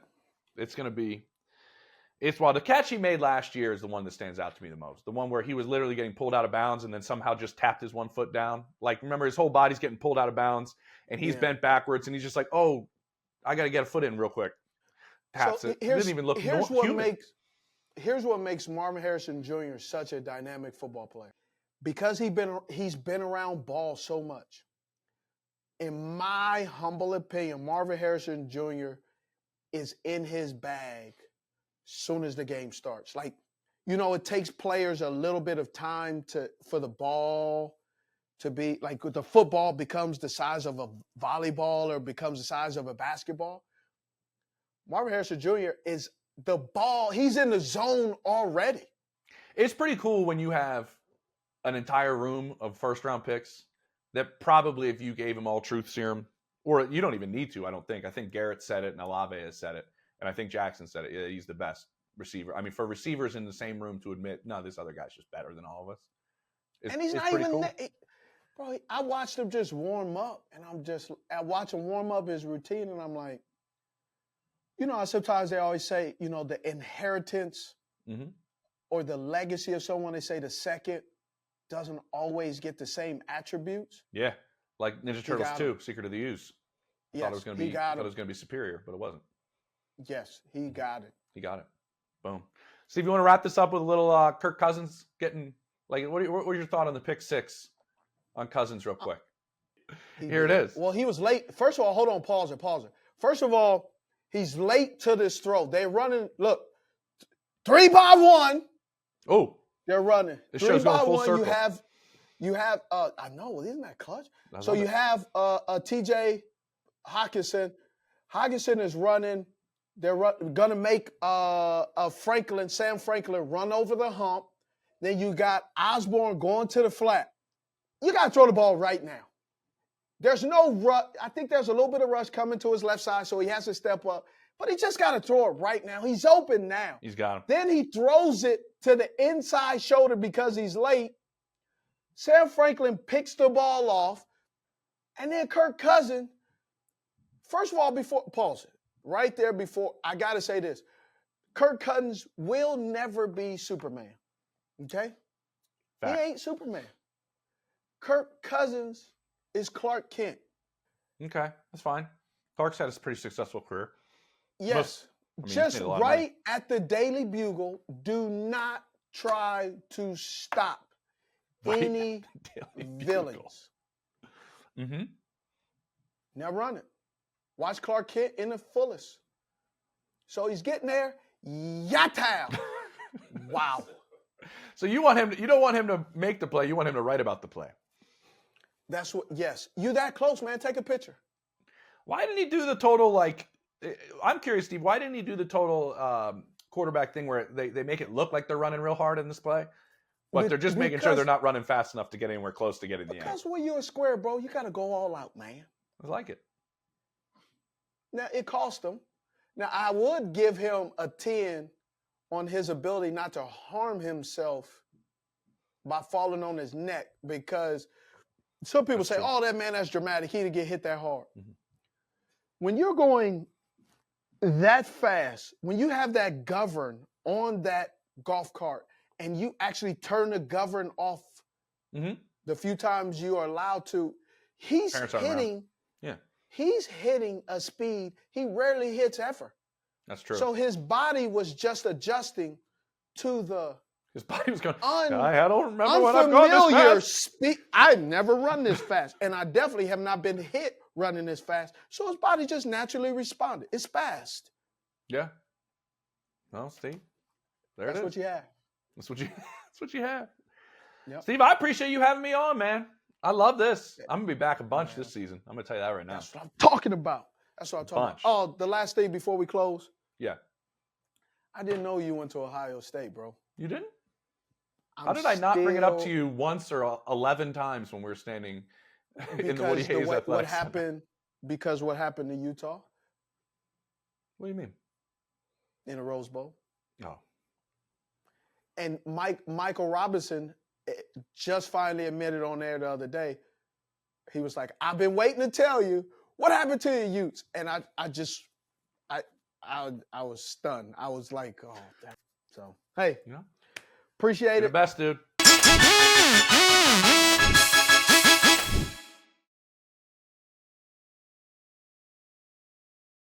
It's wild. The catch he made last year is the one that stands out to me the most. The one where he was literally getting pulled out of bounds and then somehow just tapped his 1 foot down. Like, remember, his whole body's getting pulled out of bounds and he's bent backwards and he's just like, oh, I got to get a foot in real quick. Taps it. Didn't even look human. Here's what makes Marvin Harrison Jr. such a dynamic football player. Because he's been around ball so much. in my humble opinion, Marvin Harrison Jr. is in his bag soon as the game starts. Like, it takes players a little bit of time for the ball to be like the football becomes the size of a volleyball or becomes the size of a basketball. Marvin Harrison Jr. is the ball. He's in the zone already. It's pretty cool when you have an entire room of first-round picks that probably if you gave them all truth serum, or you don't even need to, I don't think. I think Garrett said it and Olave has said it. And I think Jackson said it. Yeah, he's the best receiver. I mean, for receivers in the same room to admit, no, this other guy's just better than all of us. And he's not even cool. Bro, I watched him just warm up, and I watch him warm up his routine, and I'm like, sometimes they always say, the inheritance or the legacy of someone, they say the second doesn't always get the same attributes. Yeah, like Ninja Turtles 2, Secret of the Ooze. Yes, thought it was going to be superior, but it wasn't. Yes, he got it. He got it. Boom. Steve, you want to wrap this up with a little Kirk Cousins getting, like, what are your thoughts on the pick 6 on Cousins real quick? Here it is. Well, he was late. First of all, hold on, pause it. First of all, he's late to this throw. They're running, look, 3-by-1. Oh. They're running. This show's going full circle. You have I know, isn't that clutch? So you have TJ Hawkinson. Hawkinson is running. They're going to make Sam Franklin run over the hump. Then you got Osborne going to the flat. You got to throw the ball right now. There's no rush. I think there's a little bit of rush coming to his left side, so he has to step up. But he just got to throw it right now. He's open now. He's got him. Then he throws it to the inside shoulder because he's late. Sam Franklin picks the ball off. And then Kirk Cousins, first of all, pause it. Right there before, I got to say this. Kirk Cousins will never be Superman. Okay? Fact. He ain't Superman. Kirk Cousins is Clark Kent. Okay, that's fine. Clark's had a pretty successful career. Yes. Just right at the Daily Bugle, do not try to stop any villains. Mm-hmm. Now run it. Watch Clark Kent in the fullest. So he's getting there. Yatta! Wow. So you don't want him to make the play. You want him to write about the play. That's what, yes. You that close, man. Take a picture. Why didn't he do the total, like, I'm curious, Steve, why didn't he do the total quarterback thing where they make it look like they're running real hard in this play, but they're just making sure they're not running fast enough to get anywhere close to getting the end? Because when you're a square, bro, you got to go all out, man. I like it. Now, it cost him. Now, I would give him a 10 on his ability not to harm himself by falling on his neck, because some people say, oh, that man, that's dramatic. He didn't get hit that hard. Mm-hmm. When you're going that fast, when you have that govern on that golf cart and you actually turn the govern off the few times you are allowed to, he's hitting a speed he rarely hits ever. That's true. So his body was just adjusting to his body was going, I don't remember when I've gone this fast. I've never run this fast, and I definitely have not been hit running this fast. So his body just naturally responded. It's fast. Yeah. Well, Steve, that's what you have. That's what you have. Yep. Steve, I appreciate you having me on, man. I love this. I'm going to be back a bunch this season. I'm going to tell you that right now. That's what I'm talking about. Oh, the last thing before we close. Yeah. I didn't know you went to Ohio State, bro. You didn't? How did I not bring it up to you once or 11 times when we were standing in the Woody Hayes Athletic Center? Because what happened to Utah? What do you mean? In a Rose Bowl. Oh. And Michael Robinson just finally admitted on there the other day, he was like, I've been waiting to tell you what happened to your Utes. And I was stunned. I was like, oh, damn. So, hey, appreciate it. You're the best, dude.